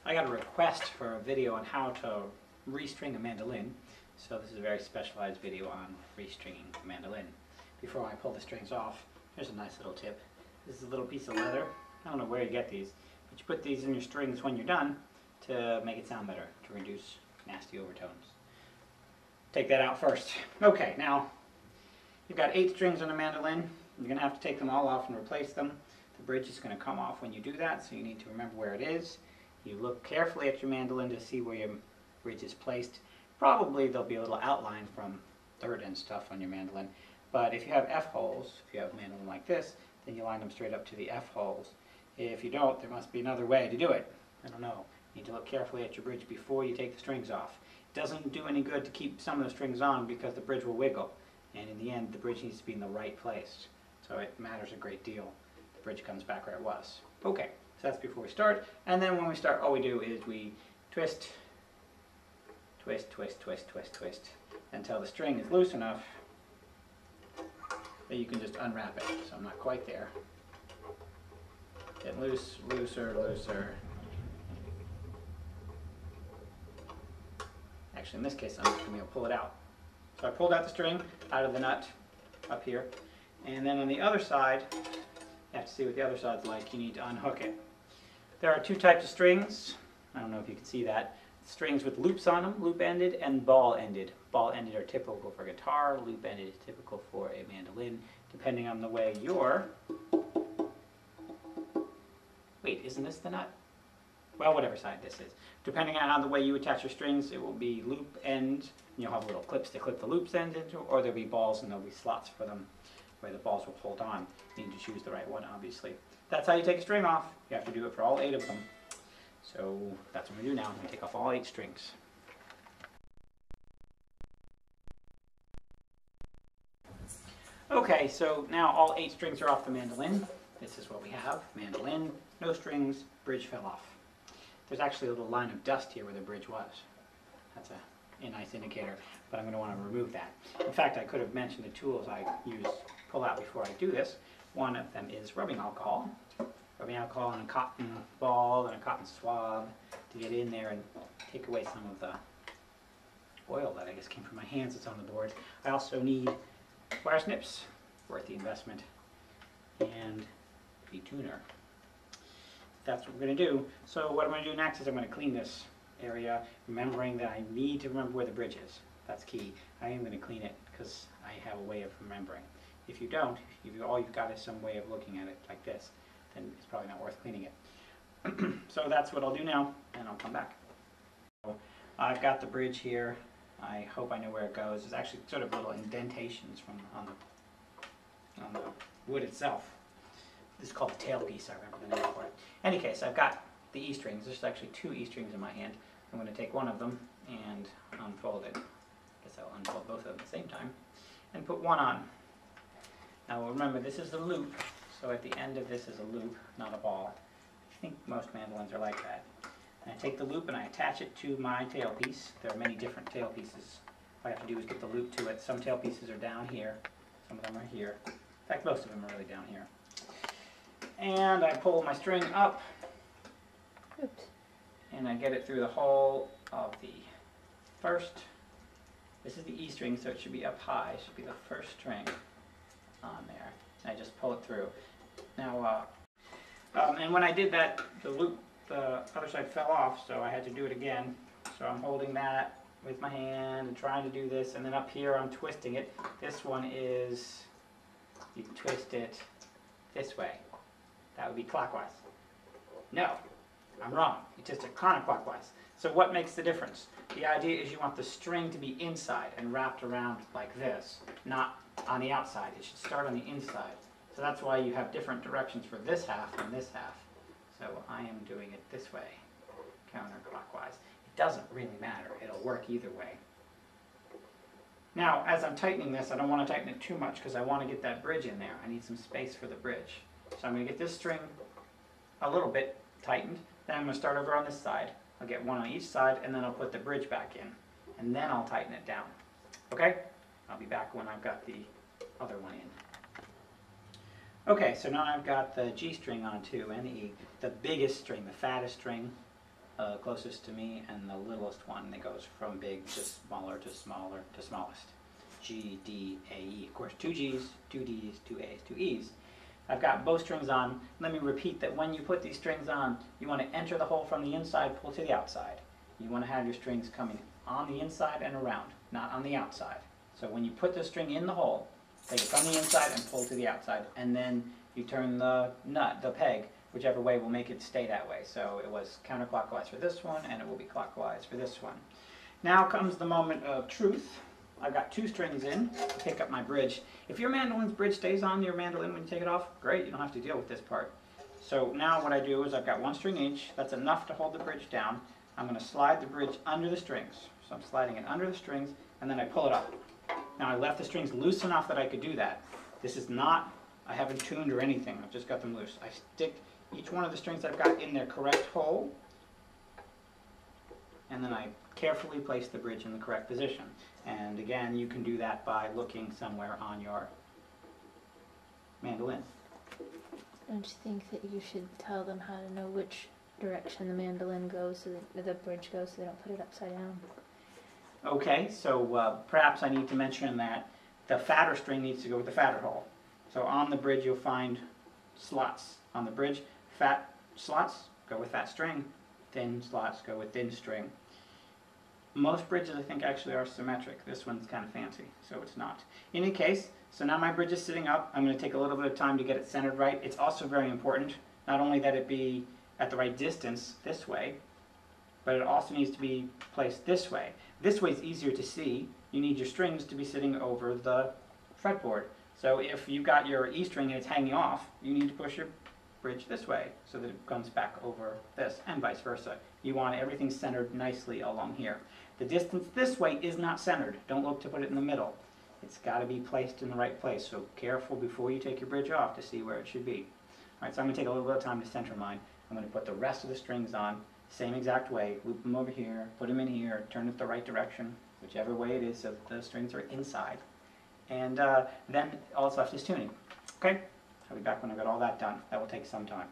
I got a request for a video on how to restring a mandolin, so this is a very specialized video on restringing a mandolin. Before I pull the strings off, here's a nice little tip. This is a little piece of leather. I don't know where you get these, but you put these in your strings when you're done to make it sound better, to reduce nasty overtones. Take that out first. Okay, now you've got 8 strings on a mandolin. You're going to have to take them all off and replace them. The bridge is going to come off when you do that, so you need to remember where it is. You look carefully at your mandolin to see where your bridge is placed. Probably there'll be a little outline from dirt and stuff on your mandolin, but if you have F-holes, if you have a mandolin like this, then you line them straight up to the F-holes. If you don't, there must be another way to do it. I don't know. You need to look carefully at your bridge before you take the strings off. It doesn't do any good to keep some of the strings on because the bridge will wiggle, and in the end the bridge needs to be in the right place. So it matters a great deal. The bridge comes back where it was. Okay, so that's before we start. And then when we start, all we do is we twist, twist, twist, twist, twist, twist, until the string is loose enough that you can just unwrap it. So I'm not quite there. Get loose, looser, looser. Actually, in this case, I'm just going to pull it out. So I pulled out the string out of the nut up here. And then on the other side, you have to see what the other side's like. You need to unhook it. There are 2 types of strings. I don't know if you can see that. Strings with loops on them, loop-ended and ball-ended. Ball-ended are typical for guitar, loop-ended is typical for a mandolin, depending on the way your... Wait, isn't this the nut? Well, whatever side this is. Depending on how the way you attach your strings, it will be loop-end. You'll have little clips to clip the loops end into, or there'll be balls and there'll be slots for them where the balls will hold on. You need to choose the right one, obviously. That's how you take a string off. You have to do it for all 8 of them. So that's what we do now. We take off all 8 strings. Okay, so now all 8 strings are off the mandolin. This is what we have. Mandolin, no strings, bridge fell off. There's actually a little line of dust here where the bridge was. That's a nice indicator, but I'm going to want to remove that. In fact, I could have mentioned the tools I pull out before I do this. One of them is rubbing alcohol. Rubbing alcohol on a cotton ball and a cotton swab to get in there and take away some of the oil that I guess came from my hands that's on the board. I also need wire snips, worth the investment, and a tuner. That's what we're going to do. So what I'm going to do next is I'm going to clean this area, remembering that I need to remember where the bridge is. That's key. I am going to clean it because I have a way of remembering. If you don't, if all you've got is some way of looking at it like this, then it's probably not worth cleaning it. So that's what I'll do now, and I'll come back. So I've got the bridge here. I hope I know where it goes. There's actually sort of little indentations on the wood itself. This is called the tailpiece, I remember the name for it. In any case, I've got the E strings. There's actually 2 E strings in my hand. I'm going to take one of them and unfold it. I guess I'll unfold both of them at the same time and put one on. Now remember, this is the loop, so at the end of this is a loop, not a ball. I think most mandolins are like that. And I take the loop and I attach it to my tailpiece. There are many different tailpieces. All I have to do is get the loop to it. Some tailpieces are down here, some of them are here. In fact, most of them are really down here. And I pull my string up. Oops. And I get it through the hole of the first. This is the E string, so it should be up high. It should be the first string on there. And I just pull it through. Now, and when I did that, the loop, the other side fell off, so I had to do it again. So I'm holding that with my hand and trying to do this, and then up here I'm twisting it. This one is, you can twist it this way. That would be clockwise. No, I'm wrong. You twist it counterclockwise. So what makes the difference? The idea is you want the string to be inside and wrapped around like this, not on the outside. It should start on the inside. So that's why you have different directions for this half and this half. So I am doing it this way, counterclockwise. It doesn't really matter. It'll work either way. Now, as I'm tightening this, I don't want to tighten it too much because I want to get that bridge in there. I need some space for the bridge. So I'm going to get this string a little bit tightened. Then I'm going to start over on this side. I'll get one on each side, and then I'll put the bridge back in. And then I'll tighten it down. Okay? I'll be back when I've got the other one in. Okay, so now I've got the G string on too, and the E. The biggest string, the fattest string, closest to me, and the littlest one that goes from big to smaller to smaller to smallest. G, D, A, E. Of course, 2 G's, 2 D's, 2 A's, 2 E's. I've got both strings on. Let me repeat that when you put these strings on, you want to enter the hole from the inside, pull to the outside. You want to have your strings coming on the inside and around, not on the outside. So when you put the string in the hole, take it from the inside and pull to the outside, and then you turn the nut, the peg, whichever way will make it stay that way. So it was counterclockwise for this one, and it will be clockwise for this one. Now comes the moment of truth. I've got 2 strings in to pick up my bridge. If your mandolin's bridge stays on your mandolin when you take it off, great, you don't have to deal with this part. So now what I do is I've got 1 string each. That's enough to hold the bridge down. I'm going to slide the bridge under the strings. So I'm sliding it under the strings, and then I pull it up. Now I left the strings loose enough that I could do that. This is not, I haven't tuned or anything, I've just got them loose. I stick each one of the strings I've got in their correct hole, and then I carefully place the bridge in the correct position. And again, you can do that by looking somewhere on your mandolin. Don't you think that you should tell them how to know which direction the mandolin goes, so that the bridge goes, so they don't put it upside down? Okay, so perhaps I need to mention that the fatter string needs to go with the fatter hole. So on the bridge you'll find slots. On the bridge, fat slots go with fat string, thin slots go with thin string. Most bridges I think actually are symmetric. This one's kind of fancy, so it's not. In any case, so now my bridge is sitting up. I'm going to take a little bit of time to get it centered right. It's also very important, not only that it be at the right distance this way, but it also needs to be placed this way. This way is easier to see. You need your strings to be sitting over the fretboard. So if you've got your E string and it's hanging off, you need to push your bridge this way so that it comes back over this, and vice versa. You want everything centered nicely along here. The distance this way is not centered. Don't look to put it in the middle. It's got to be placed in the right place, so careful before you take your bridge off to see where it should be. All right, so I'm going to take a little bit of time to center mine. I'm going to put the rest of the strings on, same exact way, loop them over here, put them in here, turn it the right direction, whichever way it is so that the strings are inside. And then all that's left is tuning. Okay? I'll be back when I've got all that done. That will take some time.